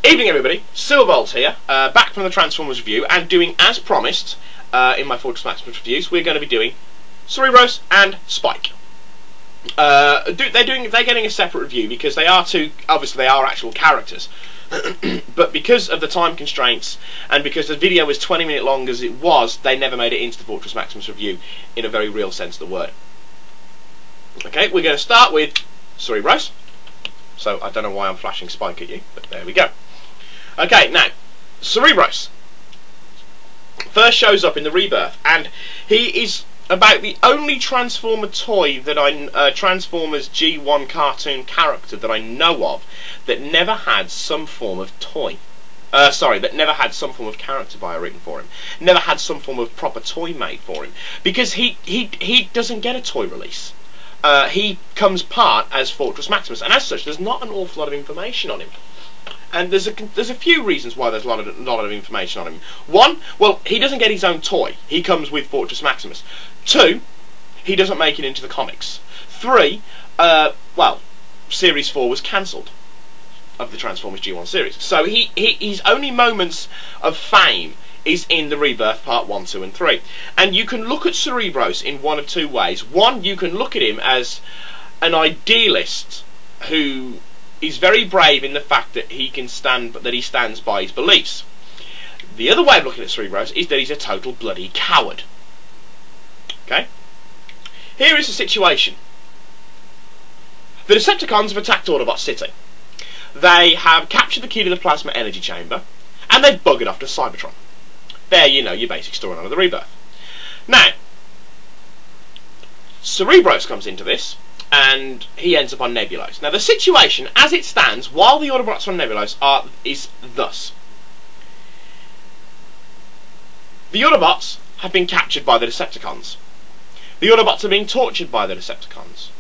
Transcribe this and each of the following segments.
Evening everybody, Silverbolt here, back from the Transformers review, and doing as promised in my Fortress Maximus reviews, we're going to be doing Cerebros and Spike. They're getting a separate review because they are obviously they are actual characters, but because of the time constraints and because the video was 20-minute long as it was, they never made it into the Fortress Maximus review in a very real sense of the word. Okay, we're going to start with Cerebros. So I don't know why I'm flashing Spike at you, but there we go. Okay, now, Cerebros first shows up in the Rebirth, and he is about the only Transformer toy that Transformers G1 cartoon character that I know of that never had some form of toy. That never had some form of character bio written for him. Never had some form of proper toy made for him. Because he doesn't get a toy release. He comes part as Fortress Maximus, and as such, there's not an awful lot of information on him. And there's a few reasons why there's not a lot of information on him. One, well, he doesn't get his own toy. He comes with Fortress Maximus. Two, he doesn't make it into the comics. Three, well, Series 4 was cancelled of the Transformers G1 series. So his only moments of fame is in the Rebirth Part 1, 2 and 3. And you can look at Cerebros in one of two ways. One, you can look at him as an idealist who is very brave in the fact that he stands by his beliefs. The other way of looking at Cerebros is that he's a total bloody coward. Okay? Here is the situation. The Decepticons have attacked Autobot City. They have captured the key to the plasma energy chamber, and they've buggered off to Cybertron. There, you know, your basic storyline of the Rebirth. Now, Cerebros comes into this, and he ends up on Nebulos. Now, the situation, as it stands, while the Autobots on Nebulos is thus. The Autobots have been captured by the Decepticons. The Autobots are being tortured by the Decepticons.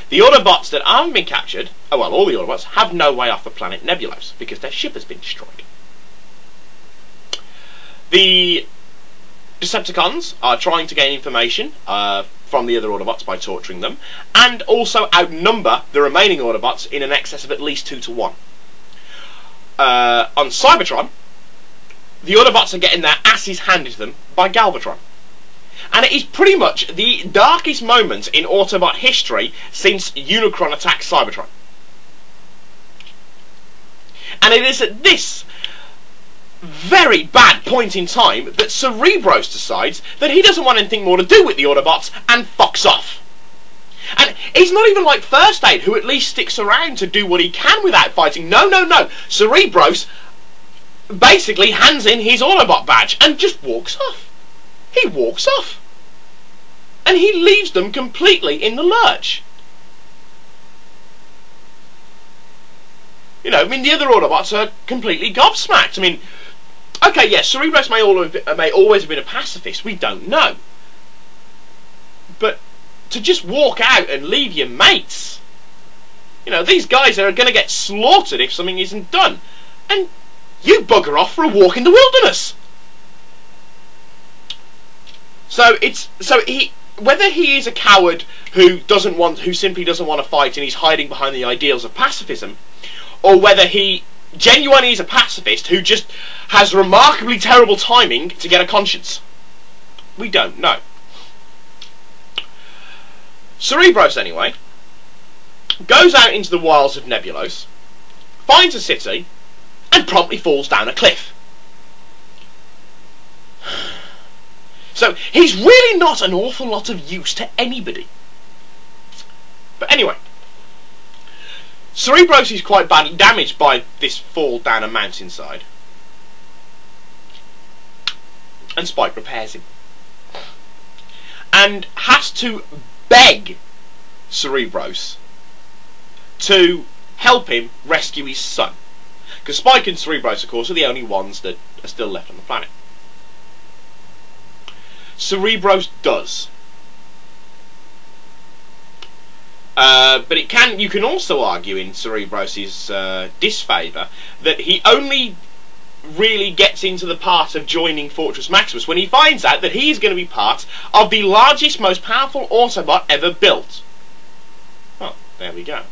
The Autobots that haven't been captured, oh well, all the Autobots, have no way off the planet Nebulos, because their ship has been destroyed. The Decepticons are trying to gain information from the other Autobots by torturing them, and also outnumber the remaining Autobots in an excess of at least 2 to 1. On Cybertron, the Autobots are getting their asses handed to them by Galvatron. And it is pretty much the darkest moment in Autobot history since Unicron attacked Cybertron. And it is at this very bad point in time that Cerebros decides that he doesn't want anything more to do with the Autobots and fucks off. And he's not even like First Aid, who at least sticks around to do what he can without fighting. No, no, no. Cerebros basically hands in his Autobot badge and just walks off. He walks off. And he leaves them completely in the lurch. You know, I mean, the other Autobots are completely gobsmacked. I mean, okay, yes, Cerebros may always have been a pacifist. We don't know. But to just walk out and leave your mates, you know, these guys are going to get slaughtered if something isn't done. And you bugger off for a walk in the wilderness. Whether he is a coward who simply doesn't want to fight and he's hiding behind the ideals of pacifism, or whether he genuinely is a pacifist who just has remarkably terrible timing to get a conscience, we don't know. Cerebros, anyway, goes out into the wilds of Nebulos, finds a city, and promptly falls down a cliff. So, he's really not an awful lot of use to anybody. But anyway, Cerebros is quite badly damaged by this fall down a mountainside. And Spike repairs him. And has to beg Cerebros to help him rescue his son. Because Spike and Cerebros, of course, are the only ones that are still left on the planet. Cerebros does. But you can also argue in Cerebros' disfavour that he only really gets into the part of joining Fortress Maximus when he finds out that he is going to be part of the largest, most powerful Autobot ever built. Well, there we go.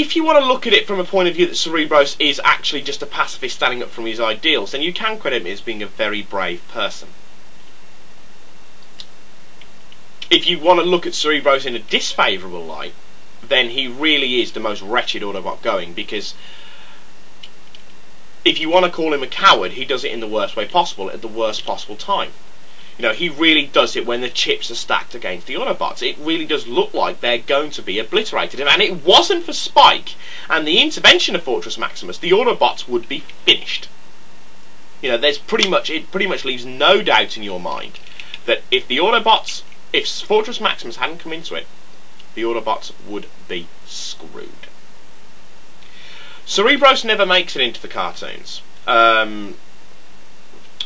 if you want to look at it from a point of view that Cerebros is actually just a pacifist standing up for his ideals, then you can credit him as being a very brave person. If you want to look at Cerebros in a disfavourable light, then he really is the most wretched Autobot going, because if you want to call him a coward, he does it in the worst way possible, at the worst possible time. You know, he really does it when the chips are stacked against the Autobots. It really does look like they're going to be obliterated. And it wasn't for Spike and the intervention of Fortress Maximus, the Autobots would be finished. You know, it pretty much leaves no doubt in your mind that if Fortress Maximus hadn't come into it, the Autobots would be screwed. Cerebros never makes it into the cartoons.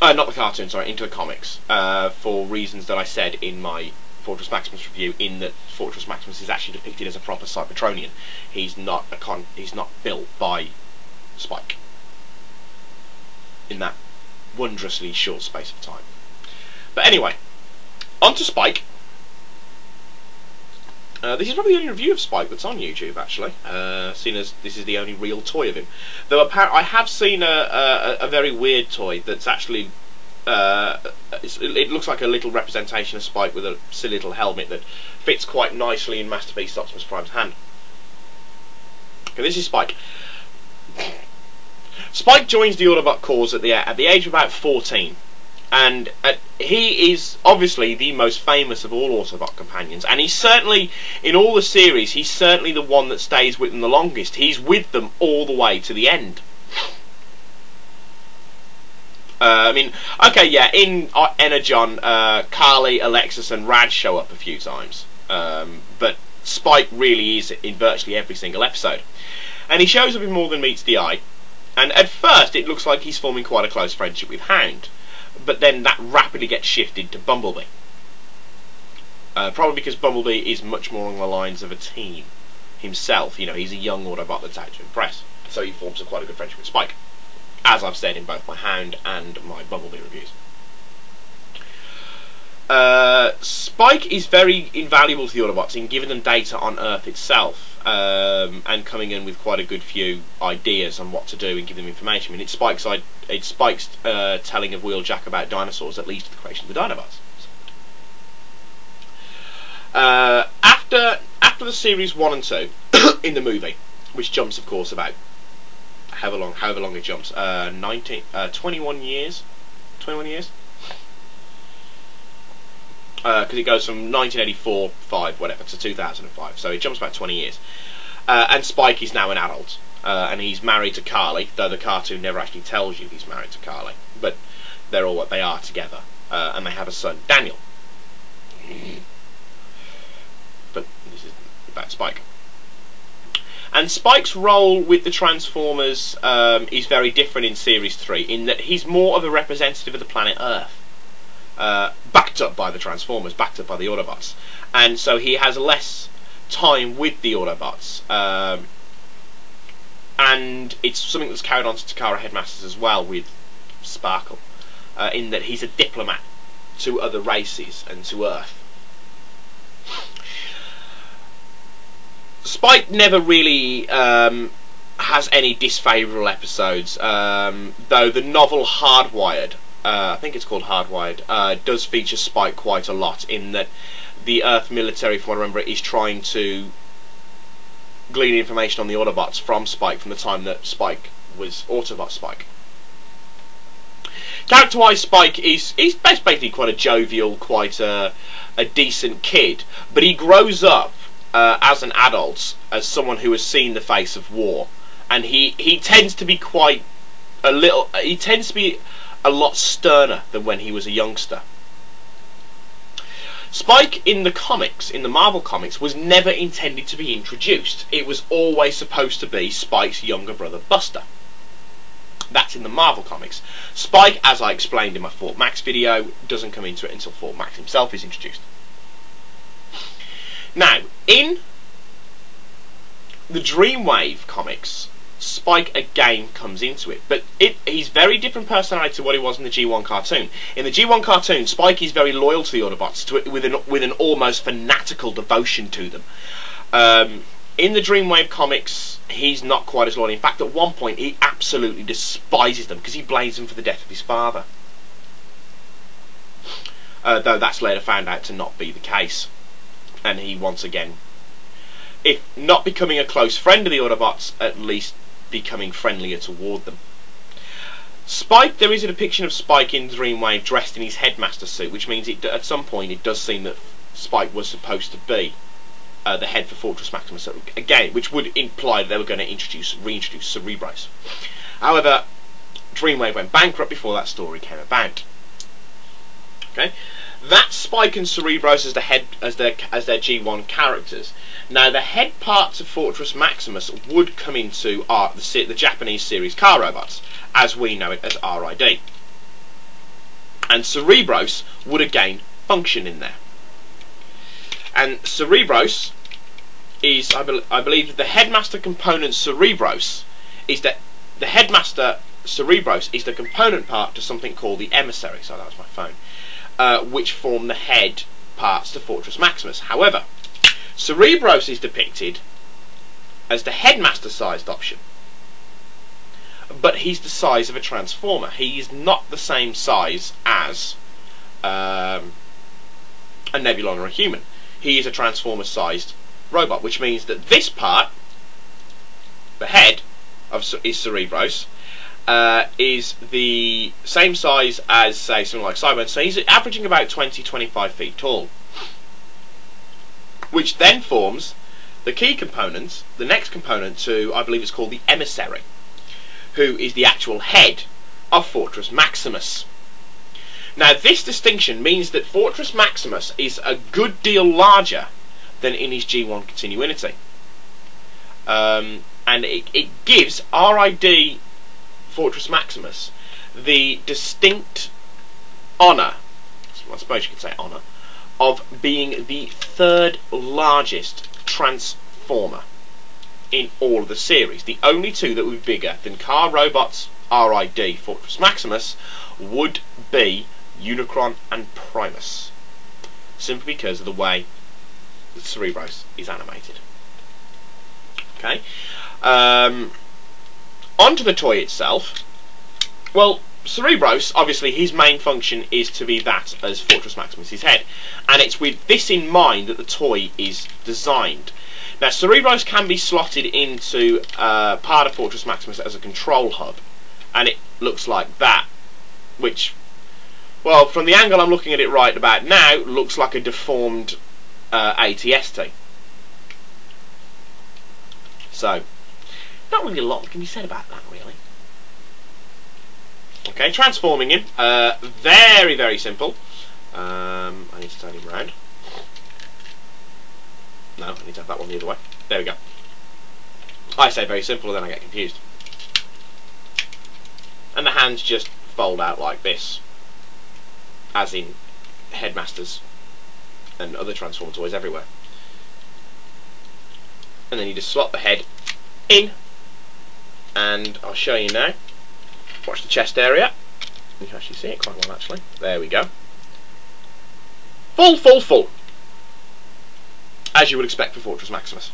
Not the cartoon, sorry, into the comics, for reasons that I said in my Fortress Maximus review, in that Fortress Maximus is actually depicted as a proper Cybertronian. He's not built by Spike in that wondrously short space of time. But anyway, on to Spike. This is probably the only review of Spike that's on YouTube, actually, seeing as this is the only real toy of him. Though I have seen a very weird toy that's actually, it looks like a little representation of Spike with a silly little helmet that fits quite nicely in Master Beast Optimus Prime's hand. Okay, this is Spike. Spike joins the Autobot cause at the age of about 14. And he is obviously the most famous of all Autobot companions, and he's certainly, in all the series, he's certainly the one that stays with them the longest. He's with them all the way to the end. I mean, okay, yeah, in Energon, Carly, Alexis and Rad show up a few times, but Spike really is in virtually every single episode. And he shows up in more than meets the eye, and at first it looks like he's forming quite a close friendship with Hound. But then that rapidly gets shifted to Bumblebee. Probably because Bumblebee is much more along the lines of a team himself. You know, he's a young Autobot that's out to impress. So he forms quite a good friendship with Spike, as I've said in both my Hound and my Bumblebee reviews. Spike is very invaluable to the Autobots in giving them data on Earth itself, and coming in with quite a good few ideas on what to do and give them information. I mean, it's Spike's telling of Wheeljack about dinosaurs that leads to the creation of the Dinobots. After the series 1 and 2 in the movie, which jumps, of course, about however long it jumps, 21 years. Because it goes from 1984, 5, whatever, to 2005, so it jumps about 20 years. And Spike is now an adult, and he's married to Carly, though the cartoon never actually tells you he's married to Carly, but they're all what they are together, and they have a son, Daniel. But this is about Spike. And Spike's role with the Transformers is very different in Series 3, in that he's more of a representative of the planet Earth. Backed up by the Transformers, backed up by the Autobots, and so he has less time with the Autobots, and it's something that's carried on to Takara Headmasters as well with Sparkle, in that he's a diplomat to other races and to Earth. Spike never really has any disfavourable episodes, though the novel Hardwired, I think it's called Hardwired, does feature Spike quite a lot, in that the Earth military, from what I remember, is trying to glean information on the Autobots from Spike from the time that Spike was Autobot Spike. Character-wise, Spike is basically quite a jovial, quite a decent kid, but he grows up as an adult, as someone who has seen the face of war, and he tends to be a lot sterner than when he was a youngster. Spike in the comics, in the Marvel comics, was never intended to be introduced. It was always supposed to be Spike's younger brother Buster. That's in the Marvel comics. Spike, as I explained in my Fort Max video, doesn't come into it until Fort Max himself is introduced. Now, in the Dreamwave comics, Spike again comes into it, but he's very different personality to what he was in the G1 cartoon. In the G1 cartoon, Spike is very loyal to the Autobots, with an almost fanatical devotion to them. In the Dreamwave comics, he's not quite as loyal. In fact, at one point, he absolutely despises them because he blames them for the death of his father. Though that's later found out to not be the case. And he, once again, if not becoming a close friend of the Autobots, at least becoming friendlier toward them. Spike, there is a depiction of Spike in Dreamwave dressed in his headmaster suit, which means at some point it does seem that Spike was supposed to be the head for Fortress Maximus again, which would imply that they were going to reintroduce Cerebros. However, Dreamwave went bankrupt before that story came about. Okay, that's Spike and Cerebros as the head as their G1 characters. Now, the head parts of Fortress Maximus would come into the Japanese series Car Robots, as we know it as RID. And Cerebros would again function in there. And Cerebros is, I believe, that the headmaster component Cerebros is that the headmaster Cerebros is the component part to something called the emissary. So that was my phone, which form the head parts to Fortress Maximus. However, Cerebros is depicted as the headmaster-sized option, but he's the size of a transformer. He is not the same size as a Nebulon or a human. He is a transformer-sized robot, which means that this part, the head is Cerebros, is the same size as, say, something like Cyberman. So he's averaging about 20-25 feet tall, which then forms the key components, the next component to, I believe it's called the emissary, who is the actual head of Fortress Maximus. Now, this distinction means that Fortress Maximus is a good deal larger than in his G1 continuity. And it gives RID Fortress Maximus the distinct honour, I suppose you could say honour, of being the third largest transformer in all of the series. The only two that would be bigger than Car Robots RID Fortress Maximus would be Unicron and Primus, simply because of the way the Cerebros is animated. Okay, onto the toy itself. Well, Cerebros, obviously, his main function is to be that as Fortress Maximus' head, and it's with this in mind that the toy is designed. Now, Cerebros can be slotted into part of Fortress Maximus as a control hub, and it looks like that, which, well, from the angle I'm looking at it right about now, looks like a deformed ATST. So, not really a lot can be said about that, really. Okay, transforming him, very, very simple. I need to turn him round. No, I need to have that one the other way. There we go. I say very simple, then I get confused. And the hands just fold out like this, as in Headmasters and other Transformer toys everywhere. And then you just slot the head in, and I'll show you now. Watch the chest area. You can actually see it quite well, actually. There we go. Full, full, full. As you would expect for Fortress Maximus.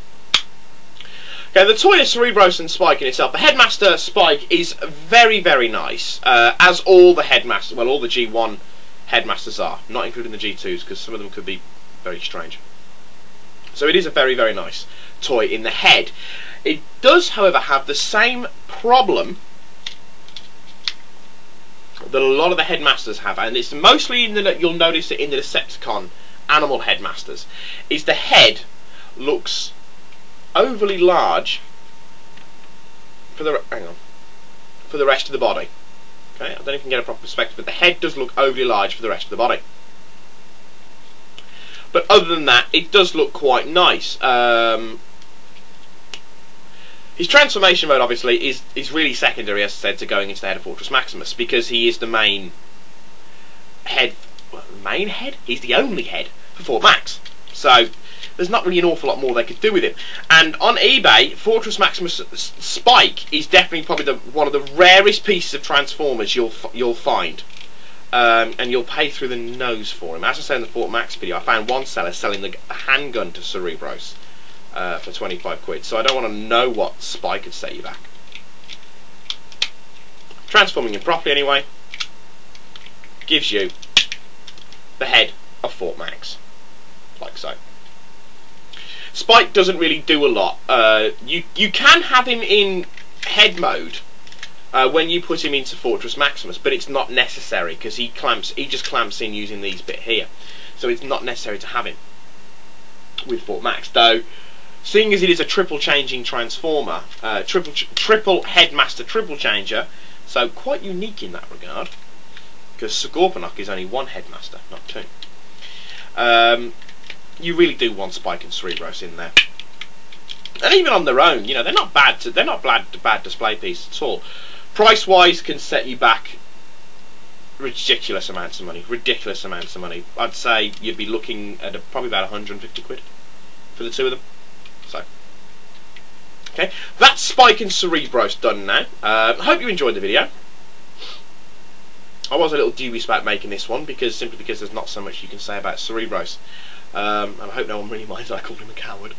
Okay, the toy of Cerebros and Spike in itself. The Headmaster Spike is very, very nice. As all the Headmasters, well, all the G1 Headmasters are. Not including the G2s, because some of them could be very strange. So it is a very, very nice toy in the head. It does, however, have the same problem that a lot of the Headmasters have, and it's mostly in the, you'll notice it in the Decepticon animal Headmasters, is the head looks overly large for the rest of the body. Okay, I don't know if you can get a proper perspective, but the head does look overly large for the rest of the body. But other than that, it does look quite nice. His transformation mode, obviously, is really secondary, as I said, to going into the head of Fortress Maximus, because he is the main head. Well, main head? He's the only head for Fort Max. So there's not really an awful lot more they could do with him. And on eBay, Fortress Maximus Spike is definitely probably one of the rarest pieces of Transformers you'll find. And you'll pay through the nose for him. As I said in the Fort Max video, I found one seller selling the handgun to Cerebros for 25 quid. So I don't want to know what Spike could set you back. Transforming him properly anyway gives you the head of Fort Max, like so. Spike doesn't really do a lot. You can have him in head mode when you put him into Fortress Maximus, but it's not necessary because he just clamps in using these bit here, so it's not necessary to have him with Fort Max. Though, seeing as it is a triple changing transformer, triple headmaster, triple changer, so quite unique in that regard, because Scorponok is only one headmaster, not two. You really do want Spike and Cerebros in there, and even on their own, you know, they're not bad. They're not bad display pieces at all. Price wise, can set you back ridiculous amounts of money. Ridiculous amounts of money. I'd say you'd be looking at probably about 150 quid for the two of them. So, okay, that's Spike and Cerebros done now. I hope you enjoyed the video. I was a little dubious about making this one simply because there's not so much you can say about Cerebros. And I hope no one really minds that I called him a coward.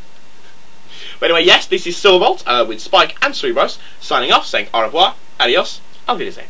But anyway, yes, this is Silverbolt with Spike and Cerebros signing off, saying au revoir, adios, auf Wiedersehen.